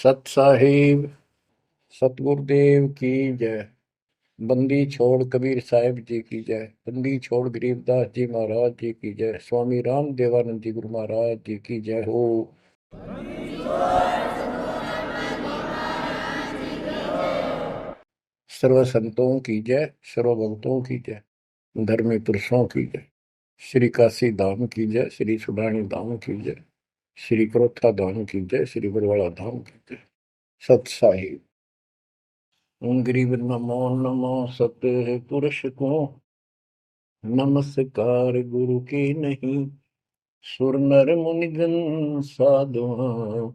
सत साहिब सतगुरुदेव की जय। बंदी छोड़ कबीर साहिब जी की जय। बंदी छोड़ गरीबदास जी महाराज जी की जय। स्वामी राम देवानंद जी गुरु महाराज जी की जय हो। सर्व संतों की जय, सर्व भक्तों की जय, धर्मी पुरुषों की जय। श्री काशी धाम की जय, श्री सुडानी धाम की जय, श्री क्रोथा धाम की जय, श्री बरवाड़ा धाम की जय। सत साहिब गरीब नमो नमो सतपुरुष को नमस्कार गुरु की नहीं। सुर नर मुनिजन साधुआ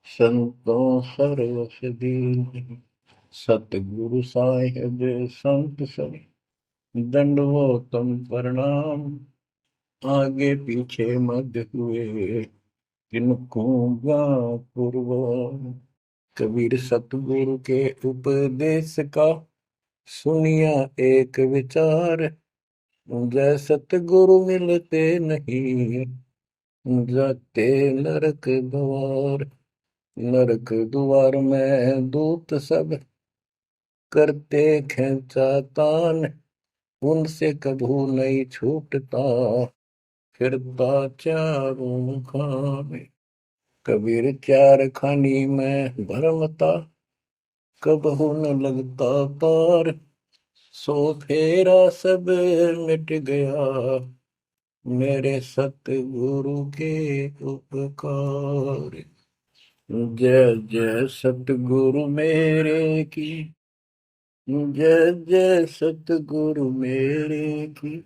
संतों सरस दीन। सतगुरु साहिब संत सब दंडवतम प्रणाम। आगे पीछे मध्य हुए किनको पूर्व। कबीर सतगुरु के उपदेश का सुनिया एक विचार। जय सतगुरु मिलते नहीं जाते नरक द्वार। नरक द्वार में दूत सब करते खेचा तान। उनसे कभू नहीं छूटता फिरता चारों खाने। कबीर चार खानी में भरमता कबहू न लगता पार। सो फेरा सब मिट गया मेरे सतगुरु के उपकार। जय जय सतगुरु मेरे की जय जय सतगुरु मेरे की।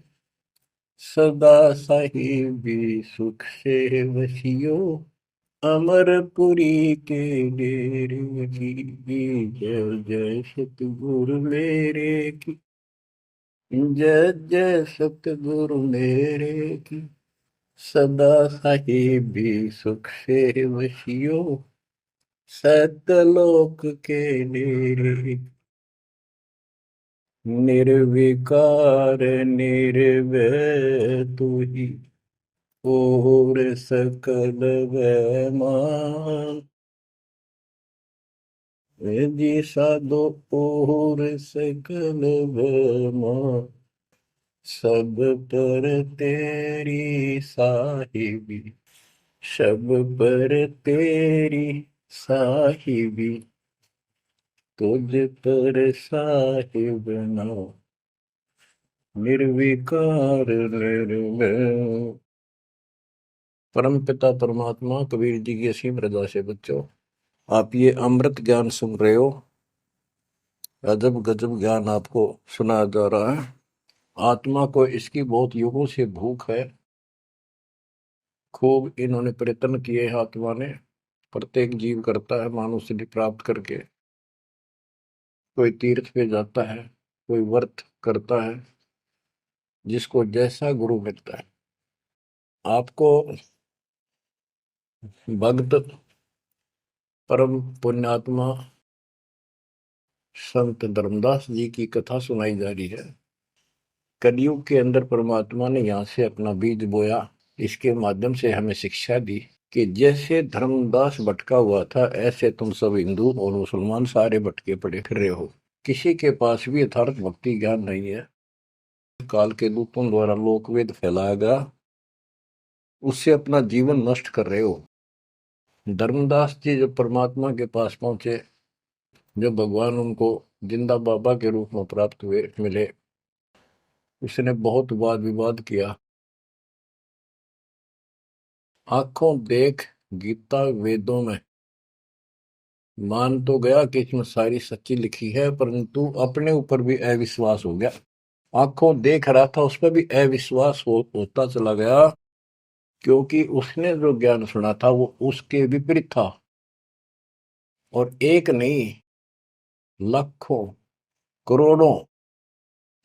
सदा साहिबी सुख से वसियो अमरपुरी के डेरे की। जय जय सतगुरु मेरे की जय जय सतगुरु मेरे की। सदा साहिबी सुख से वसियो सतलोक के डेरे। निर्विकार निर्भय तू ही और सकल वैमान। जी साधो और सकल वैमान। सब पर तेरी साहिबी सब पर तेरी साहिबी। तुझ पर साहिब ना निर्विकार निर्भय। परम पिता परमात्मा कबीर जी की असीम रजा से बच्चों, आप ये अमृत ज्ञान सुन रहे हो। अजब गजब ज्ञान आपको सुनाया जा रहा है। आत्मा को इसकी बहुत युगों से भूख है। खूब इन्होंने प्रयत्न किए हैं आत्मा ने। प्रत्येक जीव करता है मानव सिद्धि प्राप्त करके। कोई तीर्थ पे जाता है, कोई व्रत करता है, जिसको जैसा गुरु मिलता है। आपको भक्त परम पुण्यात्मा संत धर्मदास जी की कथा सुनाई जा रही है। कलयुग के अंदर परमात्मा ने यहाँ से अपना बीज बोया। इसके माध्यम से हमें शिक्षा दी कि जैसे धर्मदास भटका हुआ था, ऐसे तुम सब हिंदू और मुसलमान सारे भटके पड़े फिर रहे हो। किसी के पास भी यथार्थ भक्ति ज्ञान नहीं है। काल के दूतों द्वारा लोकवेद फैलाया गया, उससे अपना जीवन नष्ट कर रहे हो। धर्मदास जी जब परमात्मा के पास पहुंचे, जब भगवान उनको जिंदा बाबा के रूप में प्राप्त हुए मिले, उसने बहुत वाद विवाद किया। आंखों देख गीता वेदों में मान तो गया कि इसमें सारी सच्ची लिखी है, परंतु अपने ऊपर भी अविश्वास हो गया। आंखों देख रहा था, उस पर भी अविश्वास होता चला गया, क्योंकि उसने जो ज्ञान सुना था वो उसके विपरीत था। और एक नहीं, लाखों करोड़ों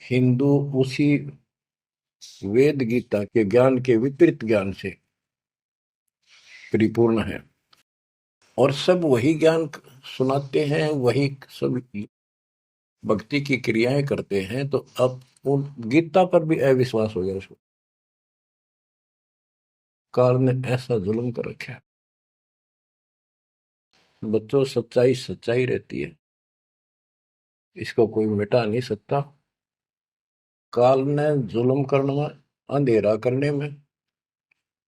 हिंदू उसी वेद गीता के ज्ञान के विपरीत ज्ञान से परिपूर्ण है। और सब वही ज्ञान सुनाते हैं, वही सब भक्ति की क्रियाएं करते हैं। तो अब उन गीता पर भी अविश्वास हो गया उसको। काल ने ऐसा जुल्म कर रखा है। बच्चों, सच्चाई सच्चाई रहती है, इसको कोई मिटा नहीं सकता। काल ने जुल्म करने में, अंधेरा करने में,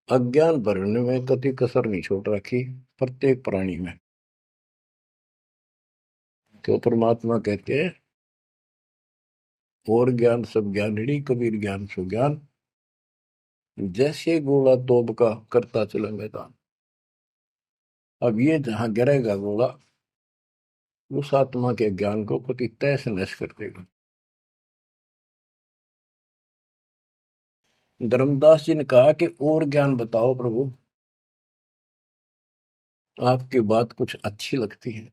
अज्ञान भरने में कति कसर नहीं छोड़ रखी प्रत्येक प्राणी में। तो परमात्मा कहते हैं, और ज्ञान सब ज्ञानड़ी, कबीर ज्ञान सो ज्ञान, जैसे गोला तोब का करता चले मैदान। अब ये जहां गिरेगा गोला, उस आत्मा के ज्ञान को पति तैस नैस कर देगा। धर्मदास जी ने कहा कि और ज्ञान बताओ प्रभु, आपकी बात कुछ अच्छी लगती है।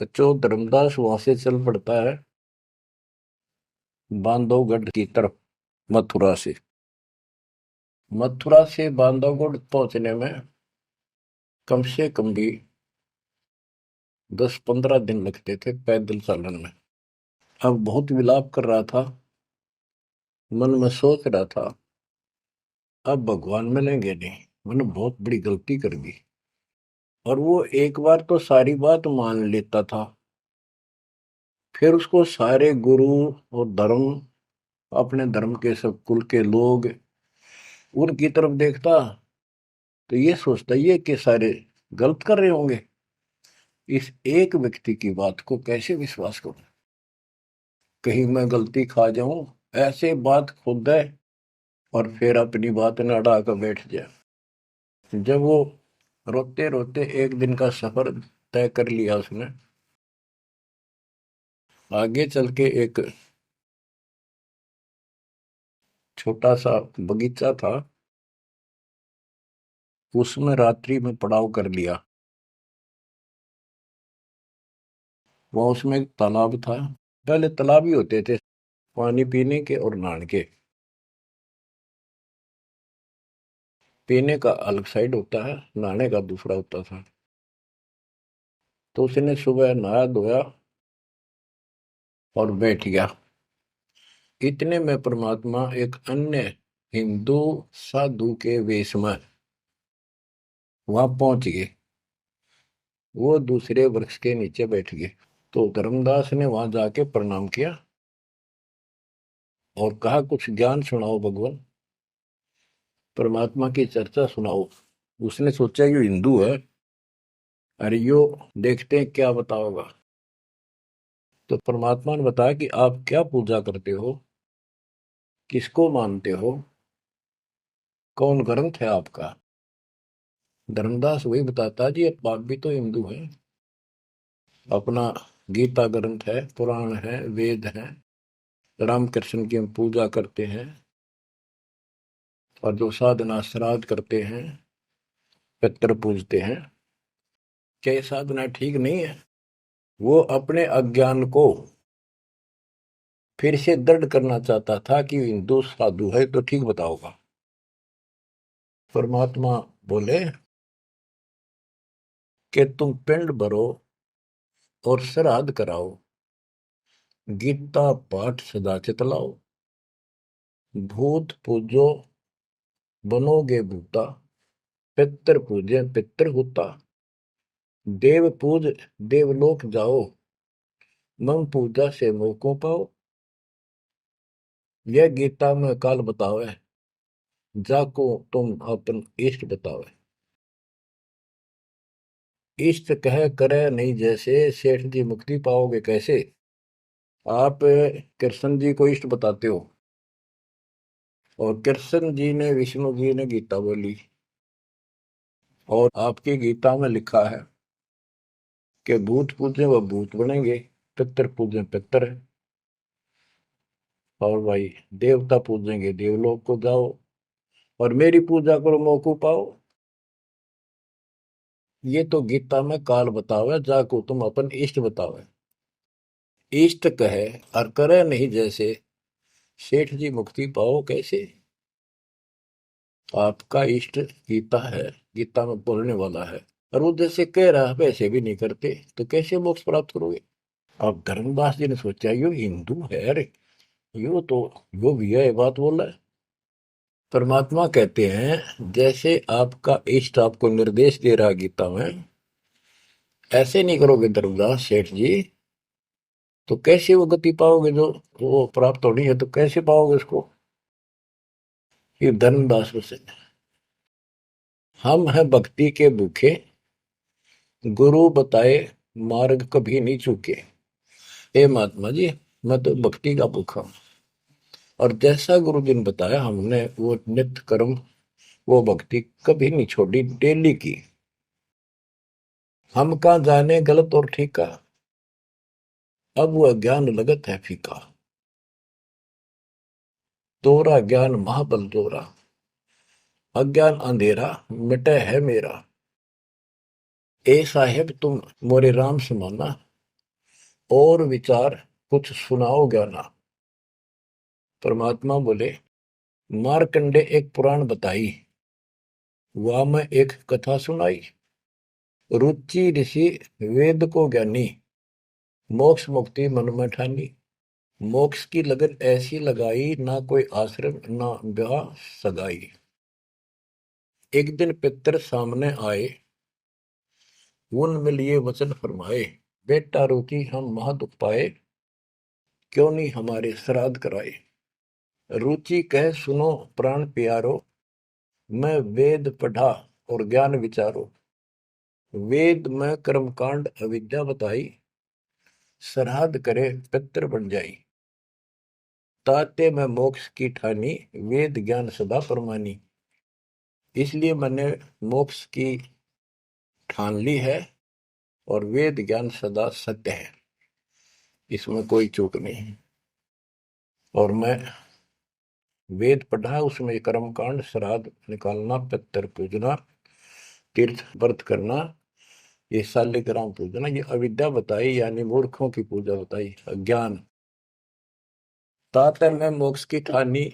बच्चों, धर्मदास वहां से चल पड़ता है बांधवगढ़ की तरफ, मथुरा से बांधवगढ़ पहुंचने में कम से कम भी 10-15 दिन लगते थे पैदल चलन में। अब बहुत विलाप कर रहा था, मन में सोच रहा था, अब भगवान मिलेंगे नहीं, मैंने बहुत बड़ी गलती कर दी। और वो एक बार तो सारी बात मान लेता था, फिर उसको सारे गुरु और धर्म, अपने धर्म के सब कुल के लोग, उनकी तरफ देखता तो ये सोचता ये कि सारे गलत कर रहे होंगे, इस एक व्यक्ति की बात को कैसे विश्वास करूं, कहीं मैं गलती खा जाऊं, ऐसे बात खुद है और फिर अपनी बात न अड़ा कर बैठ जाए। जब वो रोते रोते एक दिन का सफर तय कर लिया उसने, आगे चल के एक छोटा सा बगीचा था, उसमें रात्रि में पड़ाव कर लिया। वहां उसमें एक तालाब था, पहले तालाब ही होते थे पानी पीने के और नहाने के। पीने का अलग साइड होता है, नहाने का दूसरा होता था। तो उसने सुबह नहाया धोया और बैठ गया। इतने में परमात्मा एक अन्य हिंदू साधु के वेश में वहां पहुंच गए। वो दूसरे वृक्ष के नीचे बैठ गए। तो धर्मदास ने वहां जाके प्रणाम किया और कहा, कुछ ज्ञान सुनाओ भगवान, परमात्मा की चर्चा सुनाओ। उसने सोचा ये हिंदू है, अरे यो देखते हैं क्या बताओगा। तो परमात्मा ने बताया कि आप क्या पूजा करते हो, किसको मानते हो, कौन ग्रंथ है आपका। धर्मदास वही बताता जी, आप भी तो हिंदू हैं, अपना गीता ग्रंथ है, पुराण है, वेद है, रामकृष्ण की हम पूजा करते हैं, और जो साधना श्राद्ध करते हैं, पितर पूजते हैं, क्या ये साधना ठीक नहीं है। वो अपने अज्ञान को फिर से दृढ़ करना चाहता था कि हिंदू साधु है तो ठीक बताओगा। परमात्मा बोले कि तुम पिंड भरो और श्राद्ध कराओ, गीता पाठ सदा चितलाओ, भूत पूजो बनोगे भूता, पितर पूजे पितर होता, देव पूज देवलोक जाओ, मम पूजा से मोको पाओ। यह गीता में काल बतावे, जाको तुम अपन इष्ट बतावे। इष्ट कह करे नहीं जैसे, सेठ जी मुक्ति पाओगे कैसे। आप कृष्ण जी को इष्ट बताते हो, और कृष्ण जी ने, विष्णु जी ने गीता बोली, और आपकी गीता में लिखा है कि भूत पूजे वह भूत बनेंगे, पितर पूजे पितर है, और भाई देवता पूजेंगे देवलोक को जाओ, और मेरी पूजा करो मोकू पाओ। ये तो गीता में काल बतावे, जाको तुम अपन इष्ट बतावे। इष्ट कहे और करे नहीं जैसे, सेठ जी मुक्ति पाओ कैसे। आपका इष्ट गीता है, गीता में बोलने वाला है, और वो जैसे कह रहा है वैसे भी नहीं करते, तो कैसे मोक्ष प्राप्त करोगे। अब धर्मदास जी ने सोचा यो हिंदू है, अरे यो तो यो भी है, बात बोल रहा है। परमात्मा कहते हैं, जैसे आपका इष्ट आपको निर्देश दे रहा गीता में, ऐसे नहीं करोगे धर्मदास सेठ जी तो कैसे वो गति पाओगे, जो वो प्राप्त होनी है तो कैसे पाओगे उसको। ये धर्मदास से हम हैं भक्ति के भूखे, गुरु बताए मार्ग कभी नहीं चूके। हे महात्मा जी, मैं तो भक्ति का भूखा हूं, और जैसा गुरु जी ने बताया हमने वो नित्य कर्म, वो भक्ति कभी नहीं छोड़ी, डेली की। हम कहाँ जाने गलत और ठीक का, अब वह ज्ञान लगत है फीका। तोरा ज्ञान महाबल तोरा, अज्ञान अंधेरा मिटे है मेरा। ए साहेब तुम मोरे राम समाना, और विचार कुछ सुनाओ ज्ञाना। परमात्मा बोले, मारकंडे एक पुराण बताई, वह मैं एक कथा सुनाई। रुचि ऋषि वेद को ज्ञानी, मोक्ष मुक्ति मन में ठानी। मोक्ष की लगन ऐसी लगाई, ना कोई आश्रम ना ब्याह सगाई। एक दिन पितर सामने आए, उन मिलिए वचन फरमाए। बेटा रुचि हम महादुख पाए, क्यों नहीं हमारे श्राद्ध कराए। रुचि कह सुनो प्राण प्यारो, मैं वेद पढ़ा और ज्ञान विचारो। वेद में कर्मकांड अविद्या बताई, श्राद्ध करे पितर बन जाई। ताते में मोक्ष की ठानी, वेद ज्ञान सदा परमानी। इसलिए मैंने मोक्ष की ठान ली है, और वेद ज्ञान सदा सत्य है, इसमें कोई चूक नहीं है। और मैं वेद पढ़ा, उसमें कर्मकांड, श्राद्ध निकालना, पितर पूजना, तीर्थ व्रत करना, ये शालिग्राम पूजना, ये अविद्या बताई, यानी मूर्खों की पूजा बताई, अज्ञान। ताते में मोक्ष की ठानी,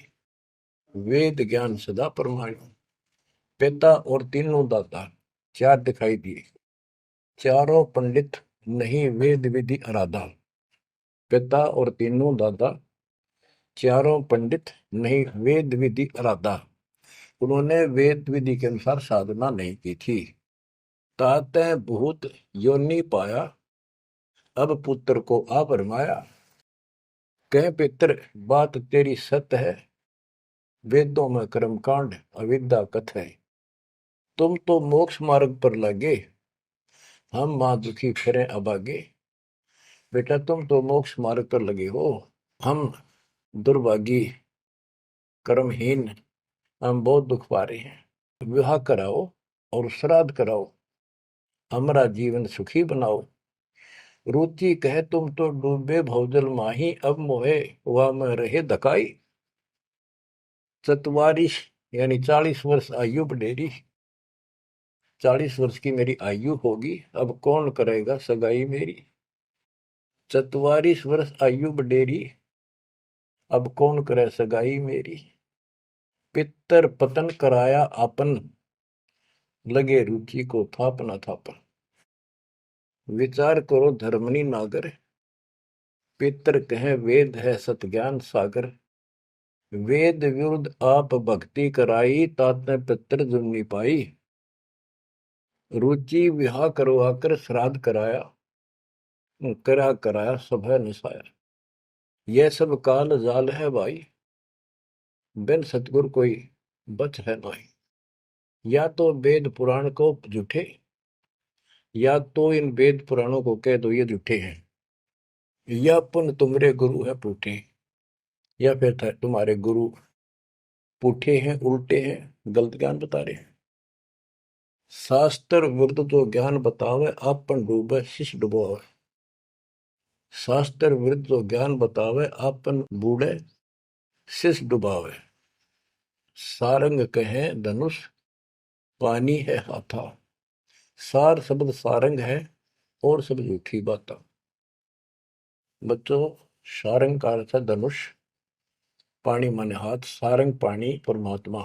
वेद ज्ञान सदा परमाणु। पिता और तीनों दाता, चार दिखाई दिए। चारों पंडित नहीं वेद विधि आराधा। पिता और तीनों दादा, चारों पंडित नहीं वेद विधि आराधा। उन्होंने वेद विधि के अनुसार साधना नहीं की थी। ताते भूत योनि पाया, अब पुत्र को आ भरमाया। कह पितर बात तेरी सत्य है, वेदों में कर्मकांड अविद्या कथ है। तुम तो मोक्ष मार्ग पर लगे, हम मां दुखी फिरे अभागे। बेटा तुम तो मोक्ष मार्ग पर लगे हो, हम दुर्भागी कर्महीन, हम बहुत दुख पा रहे हैं। विवाह कराओ और श्राद्ध कराओ, हमारा जीवन सुखी बनाओ। रुचि कहे तुम तो डूबे भवजल माही, अब मोहे वह में रहे धकाई। चतवारिश यानी 40 वर्ष आयु बढ़ेरी, 40 वर्ष की मेरी आयु होगी, अब कौन करेगा सगाई मेरी। 44 वर्ष आयु बढ़ेरी, अब कौन करे सगाई मेरी। पितर पतन कराया आपन, लगे रुचि को थापना थापन। विचार करो धर्मनी नागर, पितर कहे वेद है सत ज्ञान सागर। वेद विरुद्ध आप भक्ति कराई, ताते पितर जुर्नी पाई। रुचि विवाह करवाकर श्राद्ध कराया, कराया सब है निसाया। यह सब काल जाल है भाई, बिन सतगुर कोई बच है नहीं। या तो वेद पुराण को झूठे, या तो इन वेद पुराणों को कह दो ये झूठे हैं, या पुन तुम्हारे गुरु है पूठे, या फिर तुम्हारे गुरु पूठे हैं, उल्टे हैं, गलत ज्ञान बता रहे हैं। शास्त्र विरुद्ध जो ज्ञान बतावे, आपन डूबे शिष्य डुबोवे। शास्त्र विरुद्ध जो ज्ञान बतावे, आपन बूढ़े शिष्य डुबावे। सारंग कहे धनुष, पानी है हाथा। सार शब्द सारंग है, और सब झूठी बात। बच्चों, सारंग का अर्थ है धनुष, पानी माने हाथ। सारंग पानी परमात्मा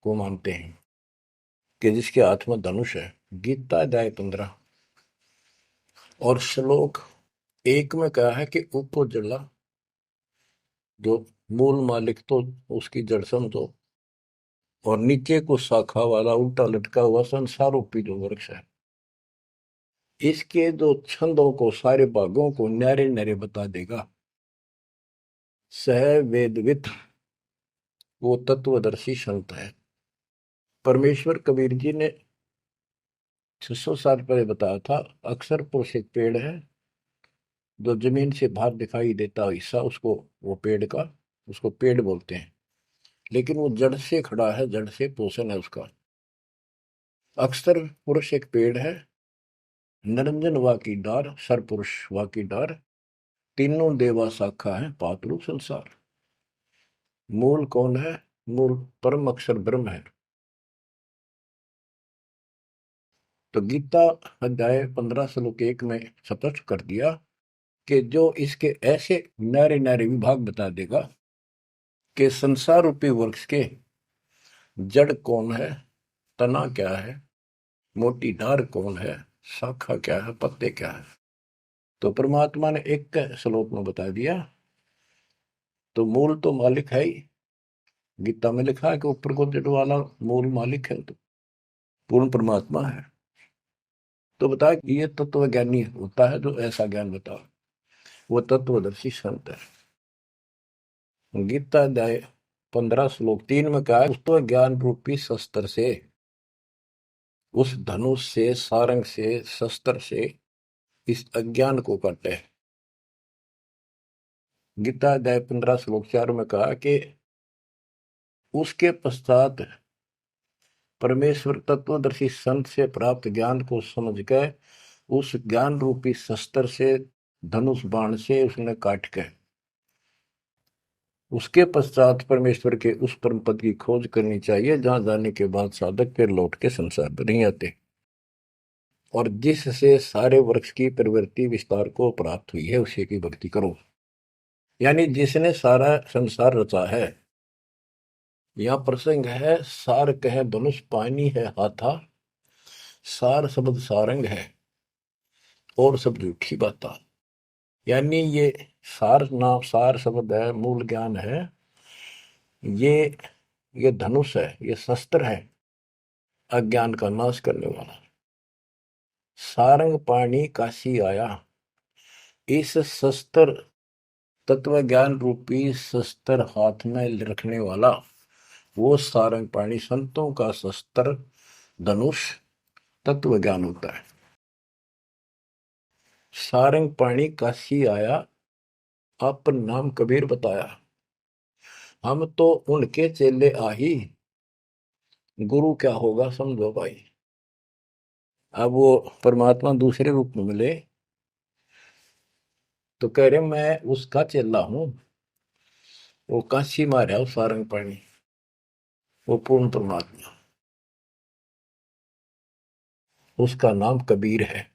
को मानते हैं कि जिसके हाथ में धनुष है। गीता अध्याय 15 और श्लोक 1 में कहा है कि ऊपर जड़ा, जो मूल मालिक तो उसकी जड़ समझो, और नीचे को शाखा वाला उल्टा लटका हुआ संसार रूपी जो वृक्ष है। इसके जो छंदों को, सारे भागों को न्यारे न्यारे बता देगा। सह वेदवित वो तत्वदर्शी संत है। परमेश्वर कबीर जी ने 600 साल पहले बताया था, अक्सर पुरुष एक पेड़ है, जो जमीन से बाहर दिखाई देता हिस्सा उसको, वो पेड़ का, उसको पेड़ बोलते हैं, लेकिन वो जड़ से खड़ा है, जड़ से पोषण है उसका। अक्सर पुरुष एक पेड़ है, निरंजन वा की डार, सरपुरुष वा की डार, तीनों देवा शाखा है, पातलू संसार। मूल कौन है? मूल परम अक्षर ब्रह्म है। तो गीता अध्याय 15 श्लोक 1 में स्पष्ट कर दिया कि जो इसके ऐसे नारे नारे विभाग बता देगा कि संसार रूपी वृक्ष के जड़ कौन है, तना क्या है, मोटी डार कौन है, शाखा क्या है, पत्ते क्या है, तो परमात्मा ने एक श्लोक में बता दिया। तो मूल तो मालिक है ही, गीता में लिखा है कि ऊपर को जड़ वाला मूल मालिक है, तो पूर्ण परमात्मा है। तो बता, ये तत्व ज्ञानी होता है जो ऐसा ज्ञान बता, वो तत्वदर्शी संत है। गीता अध्याय 15 श्लोक 3 में कहा है, उस तो ज्ञान रूपी शस्त्र से, उस धनुष से, सारंग से, शस्त्र से इस अज्ञान को काटे। गीता अध्याय 15 श्लोक 4 में कहा कि उसके पश्चात परमेश्वर तत्वदर्शी संत से प्राप्त ज्ञान को समझ कर उस ज्ञान रूपी शस्त्र से, धनुष बाण से उसने काट के, उसके पश्चात परमेश्वर के उस परम पद की खोज करनी चाहिए, जहां जाने के बाद साधक फिर लौट के संसार में नहीं आते, और जिससे सारे वृक्ष की प्रवृत्ति विस्तार को प्राप्त हुई है, उसी की भक्ति करो। यानी जिसने सारा संसार रचा है। यह प्रसंग है, सार कह धनुष पानी है हाथा, सार शब्द सारंग है और सब झूठी बाता। यानी ये सार नाम, सार शब्द है, मूल ज्ञान है, ये ये धनुष है, ये शस्त्र है अज्ञान का नाश करने वाला। सारंग पाणी काशी आया, इस शस्त्र, तत्व ज्ञान रूपी शस्त्र हाथ में रखने वाला वो सारंग पाणी, संतों का शस्त्र धनुष तत्व ज्ञान होता है। सारंग पाणी काशी आया, अपन नाम कबीर बताया, हम तो उनके चेले आही, गुरु क्या होगा समझो भाई। अब वो परमात्मा दूसरे रूप में मिले तो कह रहे मैं उसका चेला हूं, वो काशी मारा वो सारंग पाणी, वो पूर्ण परमात्मा, उसका नाम कबीर है।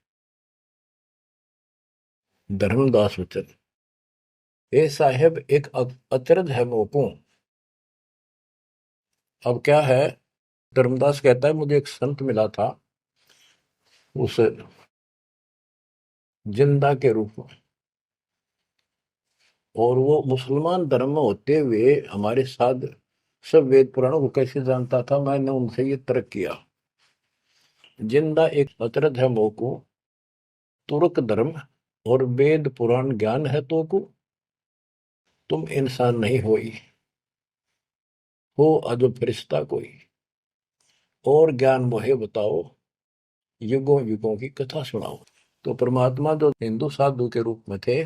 धर्मदास वचन, ए साहेब एक अचरज है मोकू। अब क्या है, धर्मदास कहता है मुझे एक संत मिला था, उस जिंदा के रूप में, और वो मुसलमान धर्म में होते हुए हमारे साथ सब वेद पुराणों को कैसे जानता था, मैंने उनसे ये तर्क किया। जिंदा एक अचरज है मोकू, तुर्क धर्म और वेद पुराण ज्ञान है तो को, तुम इंसान नहीं हो अजब फरिश्ता कोई, और ज्ञान मोहे बताओ, युगों युगों की कथा सुनाओ। तो परमात्मा जो हिंदू साधु के रूप में थे,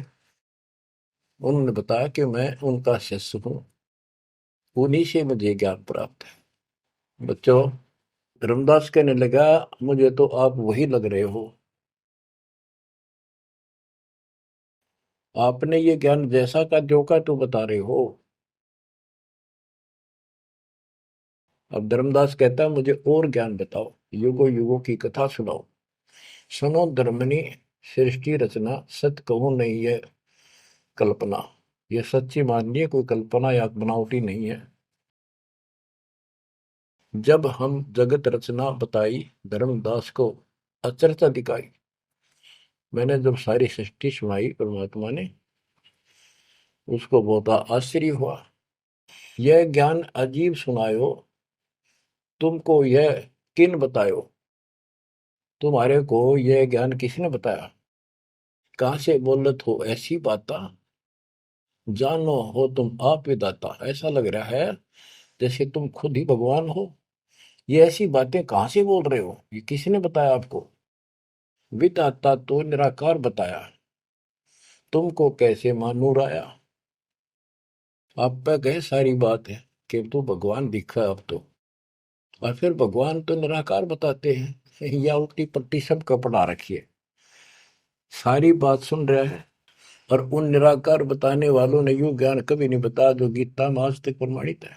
उन्होंने बताया कि मैं उनका शिष्य हूं, उन्हीं से मुझे ज्ञान प्राप्त है। बच्चों, रामदास कहने लगा मुझे तो आप वही लग रहे हो, आपने ये ज्ञान जैसा का जो का तो बता रहे हो। अब धर्मदास कहता है मुझे और ज्ञान बताओ, युगों युगों की कथा सुनाओ। सुनो धर्मनी, सृष्टि रचना सत्य कहूं नहीं है कल्पना, ये सच्ची मानिए, कोई कल्पना या बनावटी नहीं है। जब हम जगत रचना बताई, धर्मदास को अचरता दिखाई। मैंने जब सारी सृष्टि सुनाई परमात्मा ने, उसको बहुत आश्चर्य हुआ। यह ज्ञान अजीब सुनायो, तुमको यह किन बतायो, तुम्हारे को यह ज्ञान किसने बताया? कहाँ से बोलत हो ऐसी बाता, जानो हो तुम आप विदाता। ऐसा लग रहा है जैसे तुम खुद ही भगवान हो। ये ऐसी बातें कहाँ से बोल रहे हो? ये किसने बताया आपको? विदाता तो निराकार बताया, तुमको कैसे मानूर आया? आप पे कहे सारी बात है कि तू भगवान दिखा अब तो, और फिर भगवान तो निराकार बताते हैं। या उल्टी पट्टी सब का पढ़ा रखी है, सारी बात सुन रहा है। और उन निराकार बताने वालों ने यूं ज्ञान कभी नहीं बताया जो गीता में आज तक प्रमाणित है।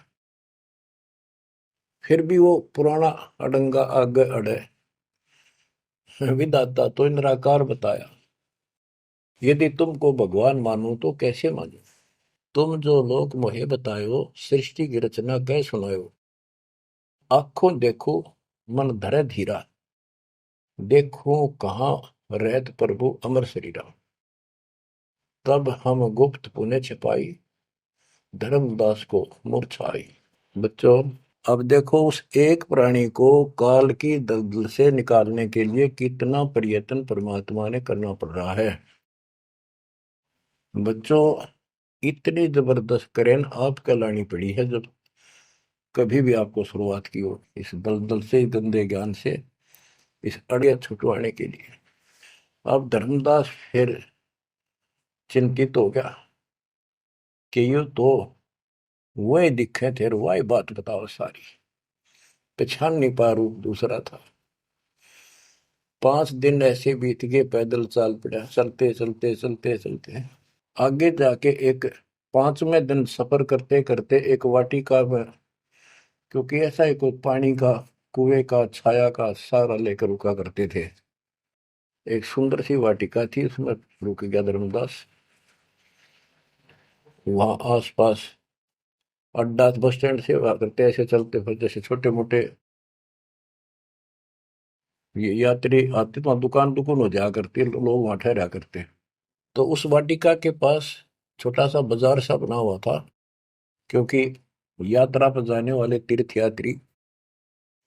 फिर भी वो पुराना अडंगा आगे अड़े, विदाता तो निराकार बताया, यदि तुमको भगवान मानूं तो कैसे मानूं? तुम जो लोग मोहे बतायो, सृष्टि की रचना कह सुनायो। आंखों देखो मन धरे धीरा, देखो कहाँ रहत प्रभु अमर शरीरा। तब हम गुप्त पुण्य छिपाई, धर्मदास को मूर्छाई। बच्चों, अब देखो उस एक प्राणी को काल की दलदल से निकालने के लिए कितना प्रयत्न परमात्मा ने करना पड़ रहा है। बच्चों, इतनी जबरदस्त करेन आपका लानी पड़ी है जब कभी भी आपको शुरुआत की हो इस दलदल से, गंदे ज्ञान से, इस अड़िया छुटवाने के लिए। अब धर्मदास फिर चिंतित हो गया कि ये तो वही दिखे थे, वही बात बताओ सारी, पहचान नहीं पा रू दूसरा था। 5 दिन ऐसे बीत गए, पैदल चाल पड़ा, चलते चलते चलते चलते आगे जाके एक 5वें दिन सफर करते करते एक वाटिका में, क्योंकि ऐसा ही कोई पानी का कुएं का छाया का सहारा लेकर रुका करते थे, एक सुंदर सी वाटिका थी, उसमें रुक गया धर्मदास। वहां आसपास अड्डा बस स्टैंड से हुआ करते, ऐसे चलते फिर जैसे छोटे मोटे ये यात्री आते तो वहाँ दुकान दुकान हो जाया करती, लोग वहां ठहरा करते। तो उस वाटिका के पास छोटा सा बाजार सा बना हुआ था, क्योंकि यात्रा पर जाने वाले तीर्थ यात्री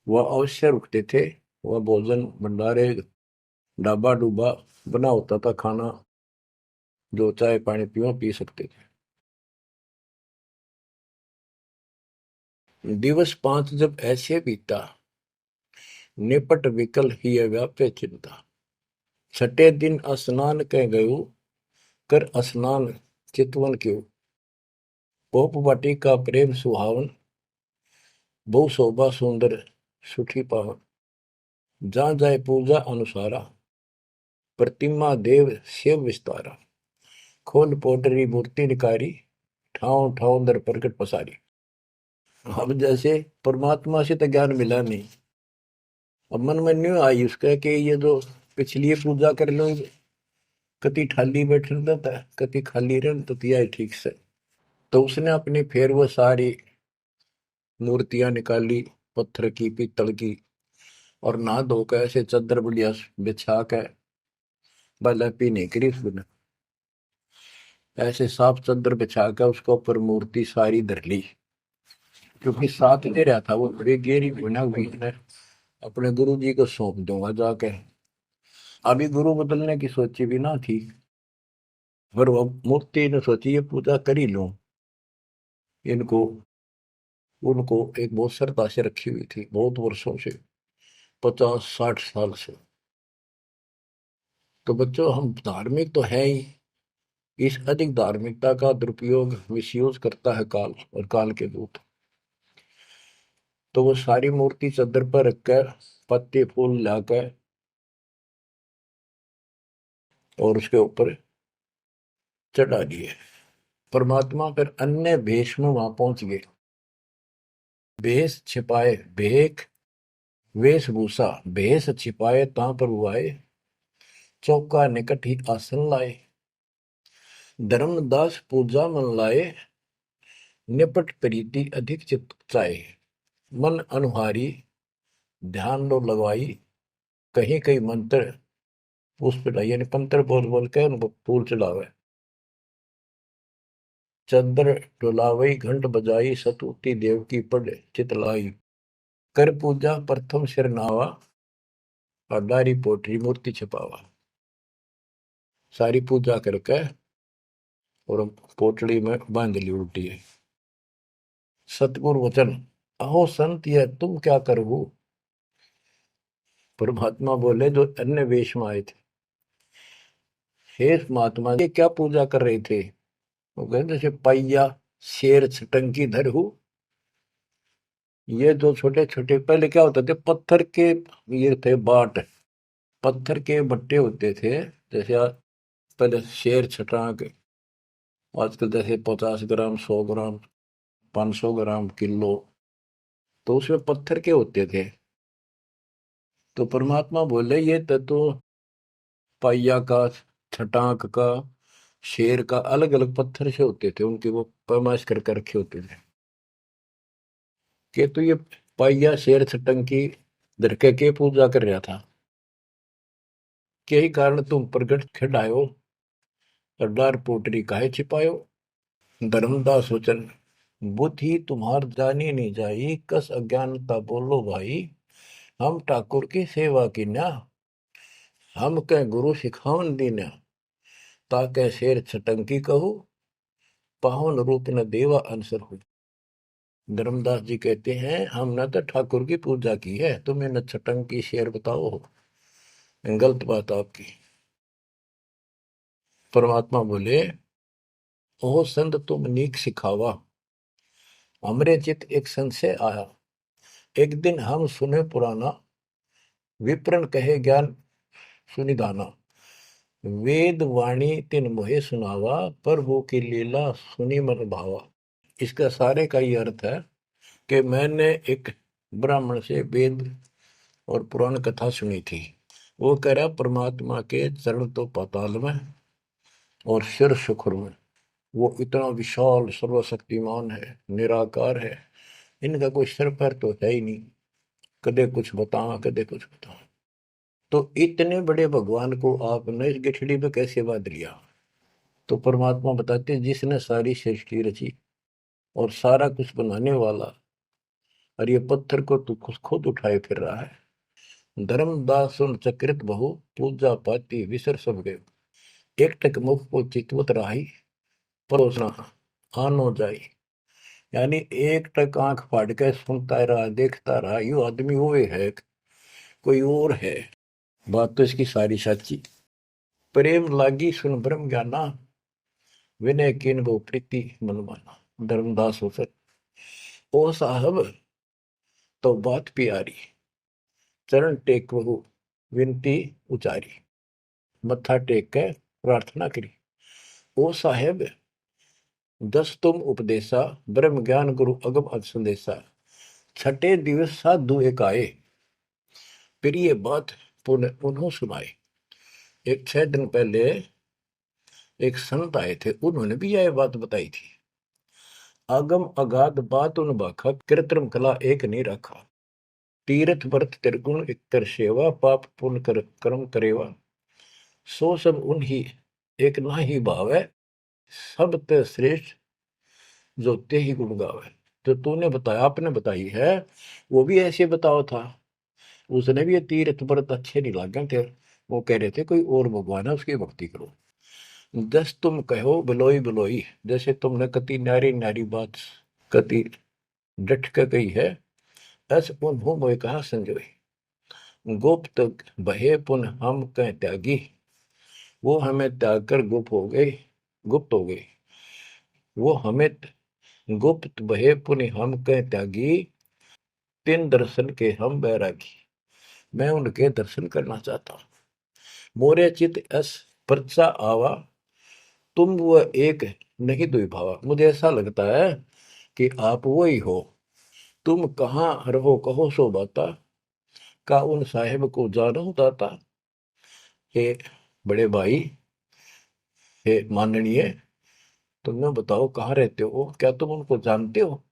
वह अवश्य रुकते थे। वह भोजन भंडारे ढाबा डूबा बना होता था, खाना जो चाय पानी पियो पी सकते थे। दिवस 5 जब ऐसे बीता, निपट विकल ही व्यापे चिंता। छठे दिन स्नान कह गयो, कर स्नान चितवन क्यों। पोप वाटी का प्रेम सुहावन, बहु शोभा सुंदर सुठी पावन। जहाँ जाए पूजा अनुसारा, प्रतिमा देव शिव विस्तारा। खोल पोटरी मूर्ति निकारी, ठाव ठाव दर प्रकट पसारी। अब जैसे परमात्मा से तो ज्ञान मिला नहीं, अब मन में न्यू आई उसका कि ये जो पिछली पूजा कर लो, कति खाली बैठ रहता है, कति खाली रह तो तिया ठीक से। तो उसने अपनी फिर वो सारी मूर्तियां निकाली, पत्थर की पीतल की, और नहा धोकर ऐसे चादर बढ़िया बिछा के भला पीने करी उसने, ऐसे साफ चादर बिछा के उसके ऊपर मूर्ति सारी धर ली। क्योंकि साथ दे रहा था वो बड़ी गहरी गुना हुई ने, अपने गुरु जी को सौंप दूंगा जाके। अभी गुरु बदलने की सोची भी ना थी, पर वो मूर्ति ने सोची ये पूजा कर ही लूं, इनको उनको एक बहुत श्रद्धा से रखी हुई थी बहुत वर्षों से, 50-60 साल से। तो बच्चों, हम धार्मिक तो है ही, इस अधिक धार्मिकता का दुरुपयोग मिसयूज करता है काल और काल के दूत। तो वो सारी मूर्ति चादर पर रखकर पत्ते फूल लाकर और उसके ऊपर चढ़ा दिए। परमात्मा फिर अन्य भेष में वहां पहुंच गए। भेष छिपाए भेख, वेशभूषा भेष छिपाए ता प्रभु आए। चौका निकट ही आसन लाए, धर्मदास पूजा मन लाए। निपट प्रीति अधिक चित चाहे, मन अनुहारी ध्यान लो लगवाई। कहीं कहीं मंत्र पुष्प यानी पंत्र बोल बोल के उनको फूल चढ़ावे। चंद्र डुलावई घंट बजाई, सतुति देव की पढ़ चितलाई। कर पूजा प्रथम सिर नावा, और डारी पोटरी मूर्ति छपावा, सारी पूजा करके और पोटली में बांध ली उल्टी है। सतगुरु वचन, अहो संत ये तुम क्या करो। परमात्मा बोले जो अन्य वेश में आए थे, हे महात्मा ये क्या पूजा कर रहे थे। वो कहते जैसे पैया शेर छटंकी धर हूं। ये जो छोटे छोटे पहले क्या होते थे, पत्थर के ये थे बाट, पत्थर के बट्टे होते थे। जैसे पहले शेर छटांक, आजकल जैसे 50 ग्राम 100 ग्राम 500 ग्राम किलो, तो उसमें पत्थर के होते थे। तो परमात्मा बोले ये तो पाइया का, छटाक का, शेर का अलग अलग पत्थर से होते थे, उनके वो पैमाइश करके रखे होते थे कि तो ये पाइया शेर छटंकी धरके के पूजा कर रहा था, के ही कारण तुम प्रगट खिड़ायो और डार पोटरी काहे छिपायो। धर्मदास वचन, बुद्धि तुम्हार जानी नहीं जाई, कस अज्ञानता बोलो भाई। हम ठाकुर की सेवा की ना, हम कह गुरु सिखावन दीना, ताके शेर छटंकी कहू, पावन रूप न देवा अंसर हो। धर्मदास जी कहते हैं हमने तो ठाकुर की पूजा की है, तुम्हें न छटंकी शेर बताओ, गलत बात आपकी। परमात्मा बोले ओ संत तुम नीक सिखावा, हमरे चित एक संशय आया। एक दिन हम सुने पुराना, विप्रन कहे ज्ञान सुनिधाना। वेद वाणी तिन मोहे सुनावा, प्रभु की लीला सुनी मन भावा। इसका सारे का ये अर्थ है कि मैंने एक ब्राह्मण से वेद और पुराण कथा सुनी थी। वो कह रहा परमात्मा के चरण तो पाताल में और सिर शुक्र में, वो इतना विशाल सर्वशक्तिमान है, निराकार है, इनका कोई सिर पैर तो है ही नहीं, कदे कुछ बता कदे कुछ बता। तो इतने बड़े भगवान को आपने इस गठड़ी में कैसे बांध लिया। तो परमात्मा बताते जिसने सारी सृष्टि रची और सारा कुछ बनाने वाला, और ये पत्थर को तू खुद उठाए फिर रहा है। धर्मदास सुन चक्रित बहु, पूजा पाती विसर सब गए। एक टक मुख को चितवत राही, परोसना आनो जाई। यानी एक टक आंख फाड़ के सुनता रहा, देखता रहा, यू आदमी हुए है कोई और है। बात तो इसकी सारी सच्ची। प्रेम लागी सुन ब्रह्म ज्ञाना, विनय किन गो प्रीति मन माना। धर्मदास हो सर ओ साहब तो बात प्यारी, चरण टेक बहु विनती उचारी। मत्था टेक के प्रार्थना करी, ओ साहेब दस तुम उपदेशा, ब्रह्म ज्ञान गुरु अगम अज संदेशा। छठे दिवस साधु एक आए, फिर ये बात पुनः उन्होंने सुनाई। एक 6 दिन पहले एक संत आए थे, उन्होंने भी यह बात बताई थी। आगम अगाध बात उन बाखा, कृत्रिम कला एक नहीं रखा। तीर्थ व्रत त्रिगुण इतर सेवा, पाप पुण्य कर कर्म करेवा। सो सब उन्हीं एक ना ही भाव है, सब ते श्रेष्ठ जो ते ही गुण गावे। जो तूने बताया, आपने बताई है, वो भी ऐसे बताओ था। उसने भी ये तीर्थ व्रत अच्छे नहीं लगे थे, वो कह रहे थे कोई और भगवान है उसकी भक्ति करो। जस तुम कहो बिलोई बिलोई, जैसे तुमने कति न्यारी न्यारी बात कति डट के कही है, ऐसे उन्हों मोए कहा संजोई। गुप्त बहे पुन हम कह त्यागी, वो हमें त्याग कर गुप्त हो गई, गुप्त हो गई। वो हमें गुप्त बहे पुन हम कह त्यागी, तिन दर्शन के हम बैरागी। मैं उनके दर्शन करना चाहता हूं। मोरे चित अस परचा आवा, तुम वो एक नहीं दुई भावा। मुझे ऐसा लगता है कि आप वो ही हो। तुम कहाँ रहो कहो सो बाता, का उन साहेब को जानो दाता। हे बड़े भाई, हे माननीय, तुम्हें बताओ कहाँ रहते हो, क्या तुम उनको जानते हो।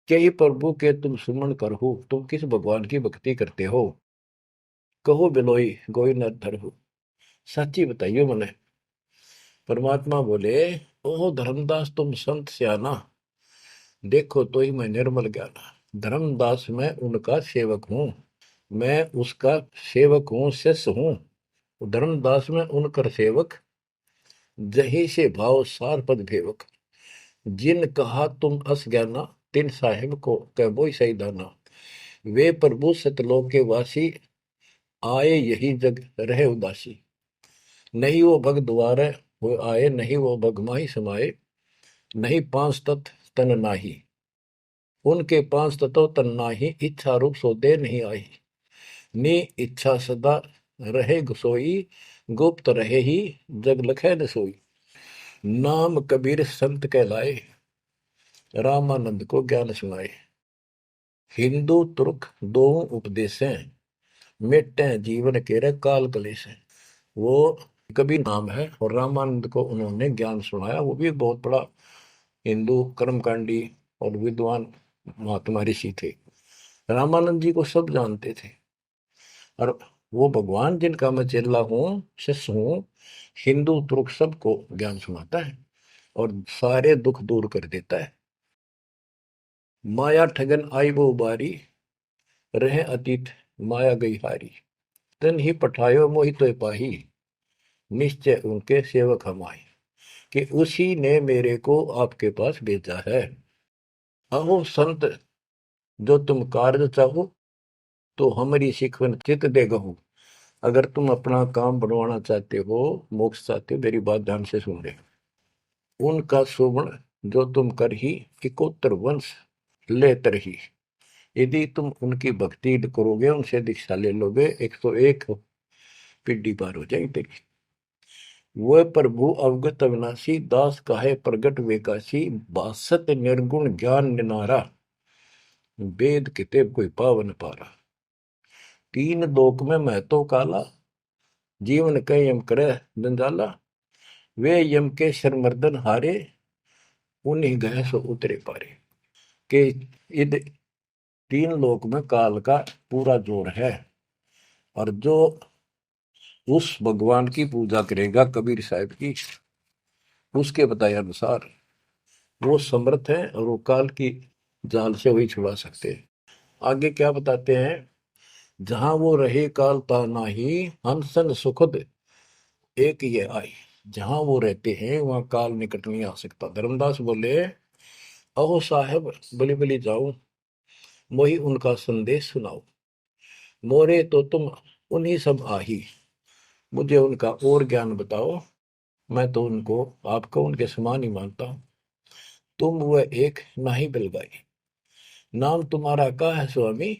क्या ही प्रभु के तुम सुमन कर हो, तुम किस भगवान की भक्ति करते हो। कहो बिलोई गोई न धर हो, सच्ची बताइयो मने। परमात्मा बोले ओ धर्मदास तुम संत सियाना, देखो तो ही मैं निर्मल ज्ञाना। धर्मदास मैं उनका सेवक हूं। मैं उसका सेवक हूँ, शिष्य हूँ। धर्मदास में उनकर सेवक, जही से भाव सार पद भेवक। जिन कहा तुम अस ज्ञाना, तिन साहिब को कह बोई सही दाना। वे प्रभु सतलोक के वासी, आए यही जग रहे उदासी। नहीं वो भग द्वारे वो आए, नहीं वो भग माही समाये। नहीं पांच तत्व तन नाही, उनके पांच तत्व तन नाही। इच्छा रूप सो दे नहीं आई, नी इच्छा सदा रहे सोई। गुप्त रहे ही जग लखे न सोई। नाम कबीर संत कहलाए, रामानंद को ज्ञान सुनाए। हिंदू तुर्क दो उपदेशें, मिटे जीवन के काल कलेश है। वो कबीर नाम है और रामानंद को उन्होंने ज्ञान सुनाया। वो भी बहुत बड़ा हिंदू कर्मकांडी और विद्वान महात्मा ऋषि थे। रामानंद जी को सब जानते थे और वो भगवान जिनका मैं चेला हूँ, शिष्य हूँ, हिंदू तुर्क सबको ज्ञान सुनाता है और सारे दुख दूर कर देता है। माया ठगन आई वो बारी, रहे अतीत माया गई हारी। तन ही पठायो मोहि तो पाही, निश्चय उनके सेवक हम आए। कि उसी ने मेरे को आपके पास भेजा है। अहो संत जो तुम कार्य चाहो, तो हमारी सिखवन चित दे गहू। अगर तुम अपना काम बनवाना चाहते हो, मोक्ष चाहते हो, मेरी बात ध्यान से सुन ले। उनका शोभन जो तुम कर ही, इकोत्तर वंश ले तरही। यदि तुम उनकी भक्ति करोगे, उनसे दीक्षा ले लोगे, 101 पीढ़ी पार हो जाएगी तेरी। वह प्रभु अवगत अविनाशी, दास काहे प्रगट वेकाशी। बासत निर्गुण ज्ञान निनारा, वेद किताब कोई पावन पारा। तीन लोक में मैं तो काला, जीवन कई यम करे जंजाला। वे यम के शर्मर्दन हारे, उन्हीं गए सो उतरे पारे। के इध तीन लोक में काल का पूरा जोर है और जो उस भगवान की पूजा करेगा कबीर साहब की, उसके बताए अनुसार वो समर्थ है और वो काल की जाल से वही छुड़ा सकते हैं। आगे क्या बताते हैं, जहां वो रहे काल ता नाही, हंसन सुखद एक ये आई। जहां वो रहते हैं वहां काल निकट नहीं आ सकता। धर्मदास बोले, अहो साहेब बलि बलि जाओ, मोहि उनका संदेश सुनाओ। मोरे तो तुम उन्हीं सब आही, मुझे उनका और ज्ञान बताओ। मैं तो उनको आपको उनके समान ही मानता हूं। तुम वह एक नाही बिलगाई, नाम तुम्हारा का है स्वामी।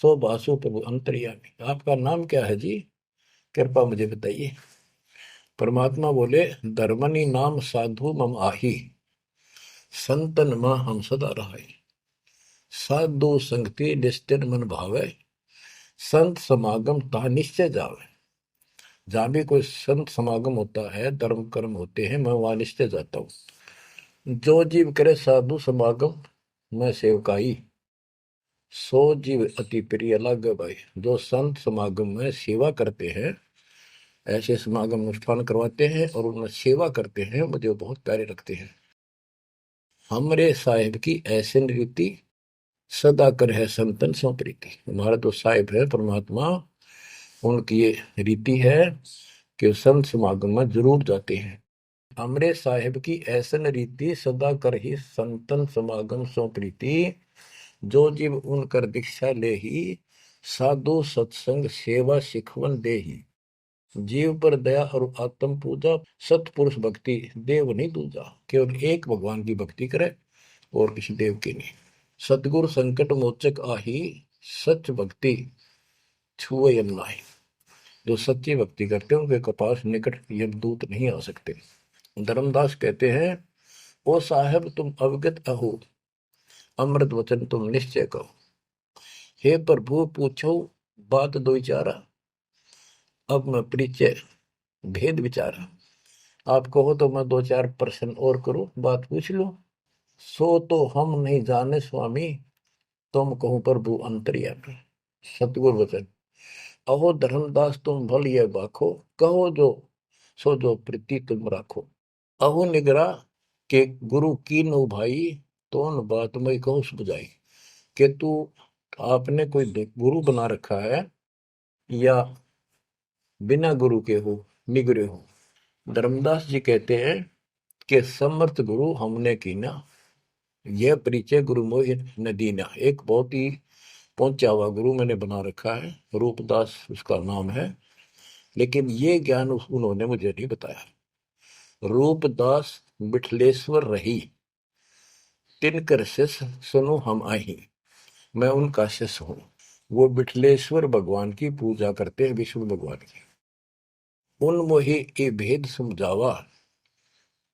सो बासु प्रभु अंतर्यामी। आपका नाम क्या है जी, कृपा मुझे बताइए। परमात्मा बोले, धर्मनि नाम साधु मम आही, संतन मां हम सदा रहाई। साधु संगति निश्चित मन भावे, संत समागम ता निश्चय जावे। जहां भी कोई संत समागम होता है, धर्म कर्म होते हैं, मैं वहां निश्चय जाता हूँ। जो जीव करे साधु समागम मैं सेवकाई, सो जीव अति प्रिय लागे भाई। जो संत समागम में सेवा करते हैं, ऐसे समागम अनुष्ठान करवाते हैं और उनमें सेवा करते हैं, मुझे बहुत प्यारे लगते हैं। हमरे साहिब की ऐसे रीति, सदा कर है संतन सो प्रीति। हमारा तो साहिब है परमात्मा, उनकी ये रीति है कि संत समागम में जरूर जाते हैं। हमरे साहिब की ऐसन रीति, सदा कर ही संतन समागम सो प्रीति। जो जीव उनकर दीक्षा ले ही, साधु सत्संग सेवा सिखवन दे ही। जीव पर दया और आत्म पूजा, सतपुरुष भक्ति देव नहीं दूजा। केवल एक भगवान की भक्ति करे और किसी देव की नहीं। सतगुरु संकट मोचक आही, सच भक्ति छुए यम नाही। जो सच्ची भक्ति करते हैं उनके कपास निकट यमदूत नहीं आ सकते। धर्मदास कहते हैं, ओ साहेब तुम अवगत अहो, अमृत वचन तुम निश्चय कहो। हे प्रभु पूछो बात दो चारा, अब मैं परिचय भेद विचारा। आप कहो तो मैं दो चार प्रश्न और करूं, बात पूछ लो। सो तो हम नहीं जाने स्वामी, तुम कहो प्रभु अंतर्यामी। सतगुरु वचन, अहो धर्मदास तुम भल ये बाखो, कहो जो सो जो प्रीति तुम राखो। अहो निगरा के गुरु की नो भाई, तो न बात मैं कहूँ बुझाई। कि तू आपने कोई गुरु बना रखा है या बिना गुरु के हो, निगरे हो। धर्मदास जी कहते हैं कि समर्थ गुरु हमने कीना, यह परिचय गुरु मोहि न दीना। एक बहुत ही पहुंचा हुआ गुरु मैंने बना रखा है, रूपदास उसका नाम है, लेकिन ये ज्ञान उन्होंने मुझे नहीं बताया। रूपदास बिठलेश्वर रही, तिनकर शिष्य सुनो हम आही। मैं उनका शिष्य हूं। वो बिठलेश्वर भगवान की पूजा करते हैं, विष्णु भगवान की। उन मोहि के भेद समझावा,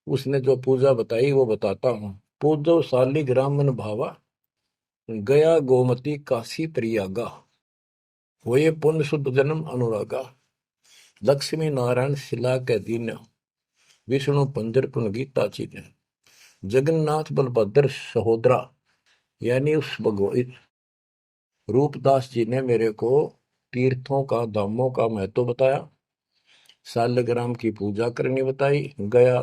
उसने जो पूजा बताई वो बताता हूं। पूजो शालिग्राम मन भावा, गया गोमती काशी प्रयागा। होए पुण्य शुद्ध जन्म अनुरागा, लक्ष्मी नारायण शिला के दीन, विष्णु पंजर पुन गीता चीन। जगन्नाथ बलभद्र सहोदरा, यानी उस भगवान रूपदास जी ने मेरे को तीर्थों का, धामों का महत्व बताया, शालिग्राम की पूजा करनी बताई, गया,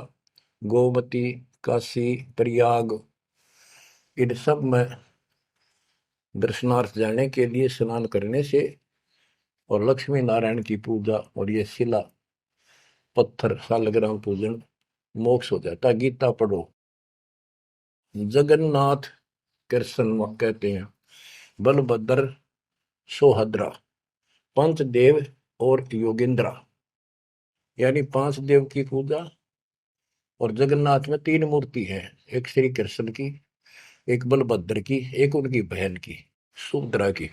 गोमती, काशी, प्रयाग, इन सब में दर्शनार्थ जाने के लिए स्नान करने से और लक्ष्मी नारायण की पूजा और ये शिला पत्थर शालिग्राम पूजन मोक्ष हो जाता। गीता पढ़ो। जगन्नाथ कृष्ण कहते हैं, बलभद्र सोहद्रा, पंचदेव और योगेंद्रा, यानी पांच देव की पूजा। और जगन्नाथ में तीन मूर्ति है, एक श्री कृष्ण की, एक बलभद्र की, एक उनकी बहन की सुभद्रा की,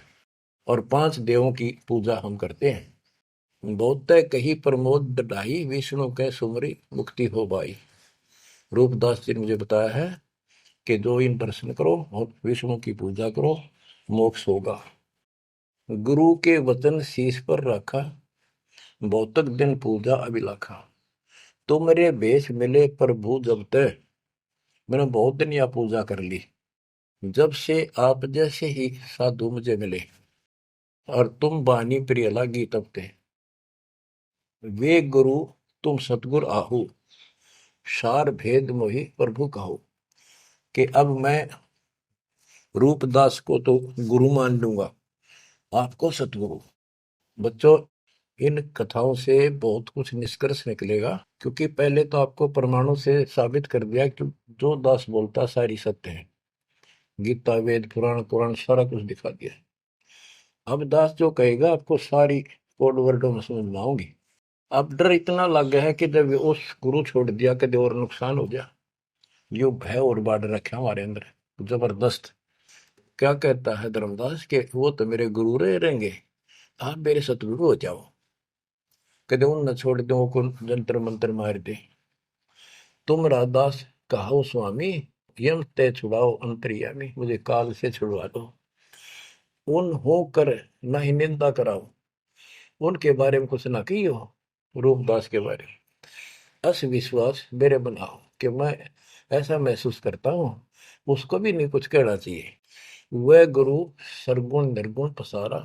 और पांच देवों की पूजा हम करते हैं। बहुत कही प्रमोद ढाई, विष्णु के सुमरी मुक्ति हो भाई। रूपदास जी ने मुझे बताया है कि जो इन दर्शन करो और विष्णु की पूजा करो, मोक्ष होगा। गुरु के वचन शीश पर रखा, बहुतक दिन पूजा अभिलाखा। तो मेरे भेष मिले प्रभु जब तक, मैंने बहुत दिन यह पूजा कर ली, जब से आप जैसे ही साधु मुझे मिले, और तुम बानी प्रिय लगी तब ते। वे गुरु तुम सतगुर आहू, सार भेद मोहि प्रभु कहो। कि अब मैं रूपदास को तो गुरु मान लूंगा, आपको सतगुरु। बच्चों, इन कथाओं से बहुत कुछ निष्कर्ष निकलेगा, क्योंकि पहले तो आपको प्रमाणों से साबित कर दिया कि जो दास बोलता सारी सत्य है। गीता, वेद, पुराण, कुरान सारा कुछ दिखा दिया। अब दास जो कहेगा आपको सारी कोड वर्डों में समझ में आऊंगी। अब डर इतना लग गया है कि जब उस गुरु छोड़ दिया कभी और नुकसान हो गया, यो भय और बाढ़ रखा हमारे अंदर जबरदस्त। क्या कहता है धर्मदास के, वो तो मेरे गुरु रहे रहेंगे, आप मेरे सतगुरु हो जाओ। कदे उन न छोड़ दो को जंतर मंत्र मार दे। तुम राधास कहो स्वामी, यम ते छुड़ाओ अंतर्यामी। मुझे काल से छुड़वा दो। उन हो कर न ही निंदा कराओ, उनके बारे में कुछ ना कहियो, रूपदास के बारे में अस विश्वास मेरे बनाओ। कि मैं ऐसा महसूस करता हूं, उसको भी नहीं कुछ कहना चाहिए। वह गुरु सरगुण निर्गुण पसारा,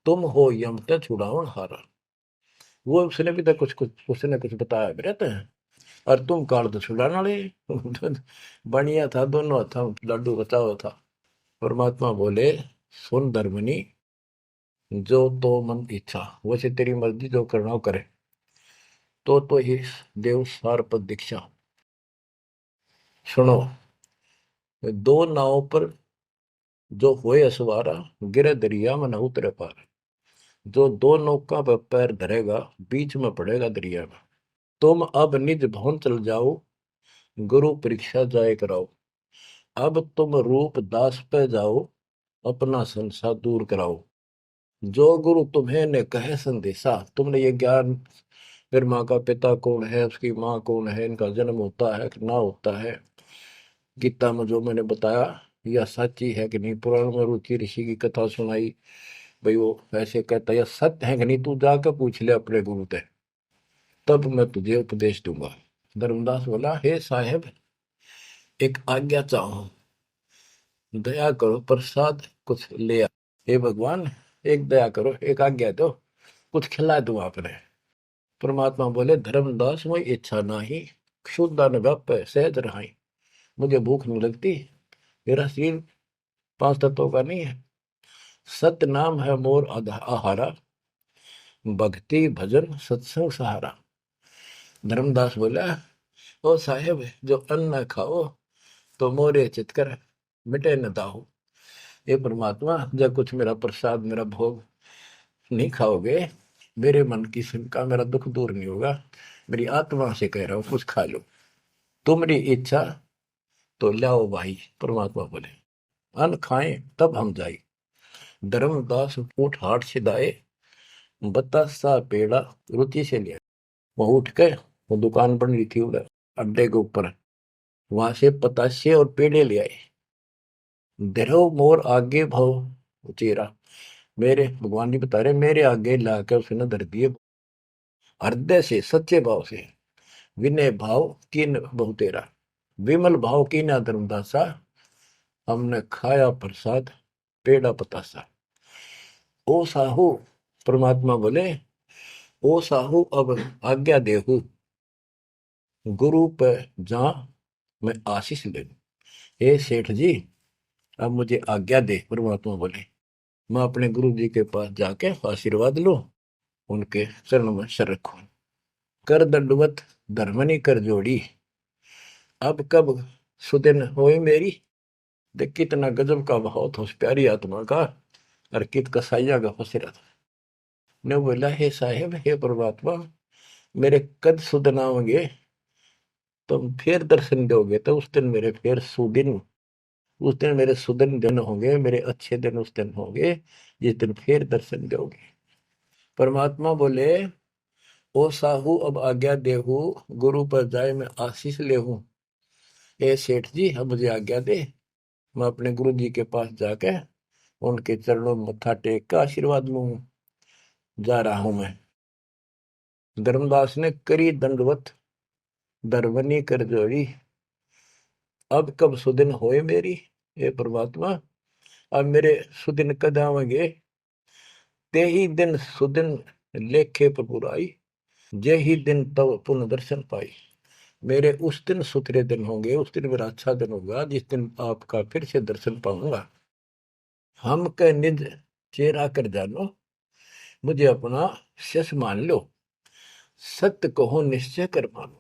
तुम हो यम ते छुड़ावन हारा। वो उसने भी तो कुछ उसने कुछ बताया भी रहता है। और तुम काल तो छुड़ाने वाले बढ़िया था, दोनों था, लड्डू बचाओ था। परमात्मा बोले, सुन धर्मनी, जो तो मन इच्छा, वैसे तेरी मर्जी जो करना हो करे। तो ही देव सार पद दीक्षा। सुनो, दो नाव पर जो होए असवारा, गिरे दरिया में न उतरे पार। जो दो नौका पर पैर धरेगा, बीच में पड़ेगा दरिया में। तुम अब निज भवन चल जाओ, गुरु परीक्षा जाए कराओ। अब तुम रूप दास पे जाओ, अपना संसार दूर कराओ। जो गुरु तुम्हें ने कहे संदेशा, तुमने ये ज्ञान, फिर माँ का पिता कौन है, उसकी माँ कौन है, इनका जन्म होता है कि ना होता है, गीता में जो मैंने बताया यह सच्ची है कि नहीं, पुराण में रुचि ऋषि की कथा सुनाई, भाई वो ऐसे कहता यह सत्य है कि नहीं, तू जाकर पूछ ले अपने गुरु से, तब मैं तुझे उपदेश दूंगा। धर्मदास बोला, हे साहेब, एक आज्ञा चाहो, दया करो, प्रसाद कुछ ले आ। हे भगवान, एक दया करो, एक आज्ञा दो, कुछ खिला दूं आपने। परमात्मा बोले, धर्मदास मोई इच्छा नाही, क्षुद्र व्याप सहज रहाई। मुझे भूख नहीं लगती, मेरा शरीर पांच तत्वों का नहीं है, सत नाम है मोर आहारा, भक्ति भजन सत्संग सहारा। धर्मदास बोला, ओ साहेब जो अन्न न खाओ तो मोरे चितकर मिटे न दाहो। ये परमात्मा जब कुछ मेरा प्रसाद मेरा भोग नहीं खाओगे, मेरे मन की शंका मेरा दुख दूर नहीं होगा। मेरी आत्मा से कह रहा हूं कुछ खा लो, तुम्हारी इच्छा तो लाओ भाई। परमात्मा बोले अन्न खाएं तब हम जाए। धर्मदास ऊट हाट से दाए, बतासा पेड़ा रुचि से लिया। वो उठ के, वो दुकान बन रही थी उधर अड्डे के ऊपर, वहां से पतासे और पेड़े ले आए। धरो मोर आगे भाव उचेरा, मेरे भगवान जी बता रहे मेरे आगे लाकर उसने धर दिए। हृदय से सच्चे भाव से, विनय भाव किन बहु तेरा, विमल भाव की ना धर्मदासा, हमने खाया प्रसाद पेड़ा पतासा। ओ साहू, परमात्मा बोले ओ साहू अब आज्ञा देहू, गुरु पर जा मैं आशीष ले लूं। हे सेठ जी अब मुझे आज्ञा दे। परमात्मा बोले मैं अपने गुरु जी के पास जाके आशीर्वाद लूं, उनके चरणों में सर रखूं। कर दंडवत धर्मनी कर जोड़ी, अब कब सुदिन होए मेरी। देख कितना गजब का भाव था उस प्यारी आत्मा का, और कित कसाइया का फंसेरा था। ने बोला हे साहेब हे परमात्मा, मेरे कद सुदिन आओगे, तुम फिर दर्शन दोगे तो उस दिन मेरे फिर सुदिन, उस दिन मेरे सुदिन दिन होंगे, मेरे अच्छे दिन उस दिन होंगे जिस दिन फिर दर्शन दोगे। परमात्मा बोले ओ साहू अब आज्ञा देहू, गुरु पर जाए मैं आशीष लेहूं। ए सेठ जी अब मुझे आज्ञा दे, मैं अपने गुरु जी के पास जाके उनके चरणों में मत्था टेक कर आशीर्वाद लूं। जा रहा हूं मैं। धर्मदास ने करी दंडवत दरवनी कर जोड़ी, अब कब सुदिन होए मेरी। हे परमात्मा अब मेरे सुदिन कद आवेंगे, ते ही दिन सुदिन लेखे पर बुराई, जे ही दिन तब पुनः दर्शन पाई। मेरे उस दिन सुथरे दिन होंगे, उस दिन मेरा अच्छा दिन होगा जिस दिन आपका फिर से दर्शन पाऊंगा। हम कह निज चेहरा कर जानो, मुझे अपना शिष्य मान लो, सत्य कहो निश्चय कर मानो।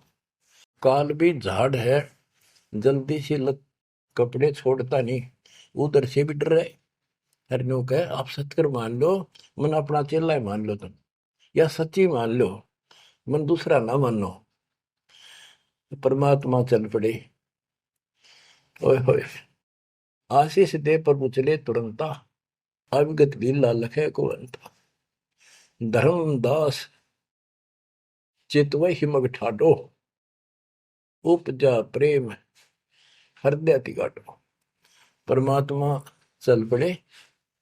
काल भी झाड़ है, जल्दी से लग कपड़े छोड़ता नहीं, उधर से भी डर रहे। हरनों कहे आप सत्य कर मान लो, मन अपना चेला ही मान लो तुम, या सच्ची मान लो, मन दूसरा ना मानो। परमात्मा चल पड़े। ओए होए आशीष दे प्रभु चले तुरंता, अविगत भी लखे को अंता। धर्मदास चितवय हिमग ठाडो, उपजा प्रेम हृदय तिगाटो। परमात्मा चल पड़े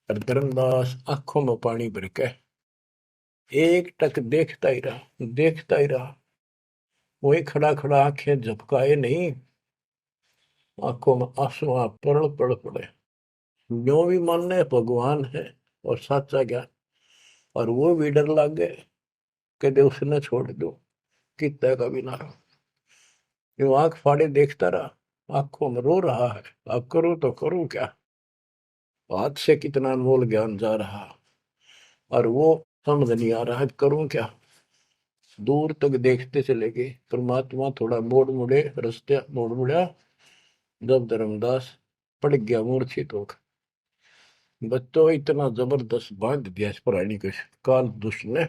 और धर्मदास आंखों में पानी भर के एक टक देखता ही रहा, देखता ही रहा। वही खड़ा खड़ा आंखें झपकाए नहीं, आंखों में आंसू पड़ पड़ पड़े। जो भी मानने भगवान है और सच्चा ज्ञान, और वो भी डर लग गए कदे उसने छोड़ दो कितना का भी ना रहो। जो आंख फाड़े देखता रहा, आंखों में रो रहा है, अब करूं तो करूं क्या, हाथ से कितना अनमोल ज्ञान जा रहा, और वो समझ नहीं आ रहा है करूं क्या। दूर तक देखते चले गए। परमात्मा थोड़ा मोड़ मुड़े, रास्ते मोड़ मुड़ा, जब धर्मदास पड़ गया मूर्छित होकर। बच्चों इतना जबरदस्त बांध दिया इस प्राणी के काल दुष्ट ने,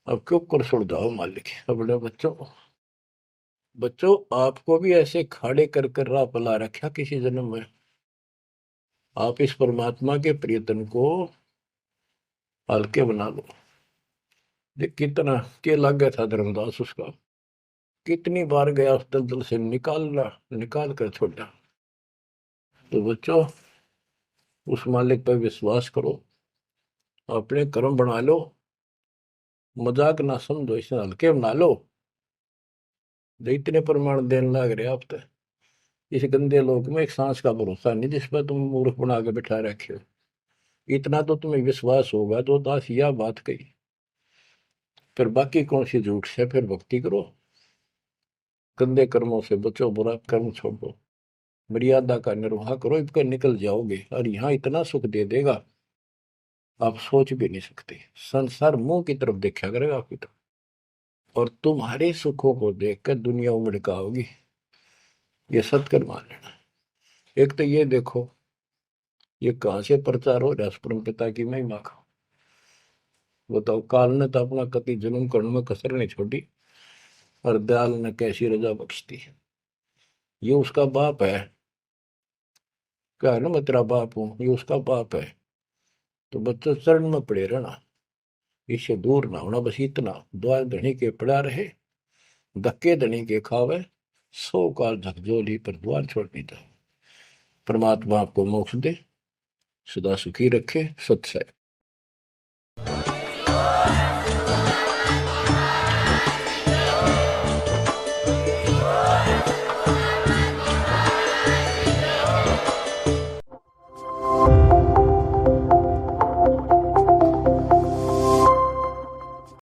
अब क्यों कर छोड़ जाओ मालिक अपने बच्चों। बच्चों आपको भी ऐसे खाड़े कर कर राह पला रखा किसी जन्म में। आप इस परमात्मा के प्रियतन को हल्के बना लो। देख कितना के लग गया था धर्मदास उसका, कितनी बार गया उस दलदल से निकालना, निकाल कर छोड़ा। तो बच्चों उस मालिक पर विश्वास करो, अपने कर्म बना लो, मजाक ना समझो, इसे हल्के बना लो। इतने प्रमाण देने लग रहे आप तो, इस गंदे लोक में एक सांस का भरोसा नहीं जिस पर तुम मूर्ख बना के बिठा रखे हो। इतना तो तुम्हें विश्वास होगा तो दास यह बात कही, फिर बाकी कौन सी झूठ से फिर भक्ति करो। गंदे कर्मों से बचो, बुरा कर्म छोड़ो, मर्यादा का निर्वाह करो, इसका निकल जाओगे और यहाँ इतना सुख दे देगा। आप सोच भी नहीं सकते। संसार मुंह की तरफ देखा करेगा आपकी तरफ, और तुम्हारे सुखों को देखकर दुनिया उमड़ होगी। ये सत्य मान लेना। एक तो ये देखो, ये कहां से प्रचार हो रहा है परम पिता की महिमा का। बताओ, काल ने तो अपना कति जुल्म करने में कसर नहीं छोड़ी, और दयाल ने कैसी रजा बख्शती। ये उसका बाप है, क्या है ना, मैं तेरा बाप हूं, ये उसका बाप है। तो बच्चों चरण में पड़े रहना, इससे दूर ना होना, बस इतना। द्वार धनी के पड़ा रहे, धक्के धनी के खावे, 100 काल झकझोली पर द्वार छोड़नी था। परमात्मा आपको मोक्ष दे, सदा सुखी रखे। सत्य